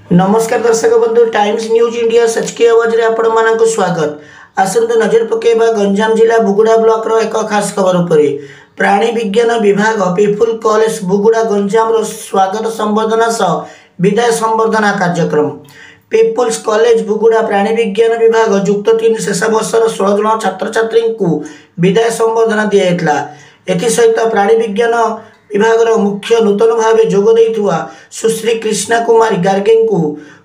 नमस्कार दर्शक बंधु टाइम्स न्यूज इंडिया सच की आवाज रे आपण मानक स्वागत। आसंतु नजर पकेबा गंजाम जिला बुगुड़ा ब्लॉक रो एक खास खबर उपरे। प्राणी विज्ञान विभाग पीपुल कॉलेज बुगुड़ा गंजाम रो स्वागत संबर्धना सह विदाय संबर्धना कार्यक्रम। पीपुल्स कॉलेज बुगुड़ा प्राणी विज्ञान विभाग युक्त 3 शेष वर्षर 16 जन छात्र छात्री को विदाय संबर्धना दिया। एसहित प्राणी विज्ञान विभाग मुख्य नूतन भाव जोग देइथुआ सुश्री कृष्णा कुमारी गार्गे को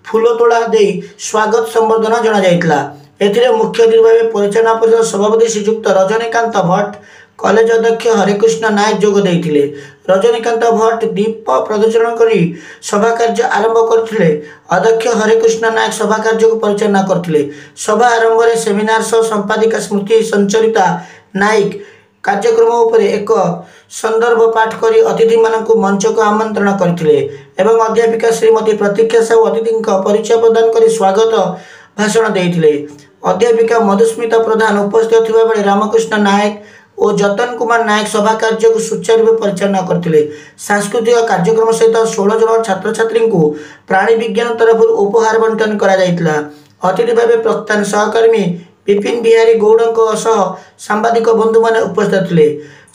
फूलतोड़ा दे स्वागत संबर्धना जना जाइतला। एथिरे मुख्य अतिथि भाव परिचालना परिषद सभापति श्रीयुक्त रजनीकांत भट्ट, कॉलेज अध्यक्ष हरिकृष्ण नायक जोग देइथिले। रजनीकांत भट्ट दीप प्रदर्शन करी सभा कार्य आरंभ करथिले। अध्यक्ष हरिकृष्ण नायक सभा कार्य को परिचालना करथिले। सभा आरंभ में सेमिनार सह संपादिका स्मृति संचरिता नायक कार्यक्रम उपरे एक संदर्भ पाठ करी अतिथि मानक मंच को आमंत्रण करथिले एवं अध्यापिका श्रीमती प्रतीक्षा साहू अतिथि परिचय प्रदान करी स्वागत भाषण देइथिले। अध्यापिका मधुस्मिता प्रधान उपस्थित थिबा बेले रामकृष्ण नायक और जतन कुमार नायक सभा कार्य को सुचारू रूप परिचालना करथिले। सांस्कृतिक कार्यक्रम सहित 16 जन छात्र छात्री को प्राणी विज्ञान तरफ उपहार बंटन करा जाइतला। अतिथि भाव प्रस्थान सहकर्मी विपिन बिहारी गौड़ सांबादिक बंधु मैंने उपस्थित थे।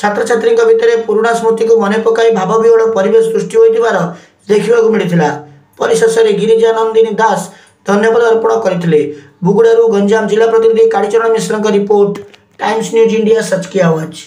छात्र छात्री भितर पुराणा स्मृति को मन पकाई भाव विहल परिवेश सृष्टि होता देखा मिलता। परिशेष में गिरिजानंदिनी दास धन्यवाद अर्पण करते। बुगुड़ारू गंजाम जिला प्रतिनिधि कालीचरण मिश्र का रिपोर्ट, टाइम्स न्यूज इंडिया सच की आवाज।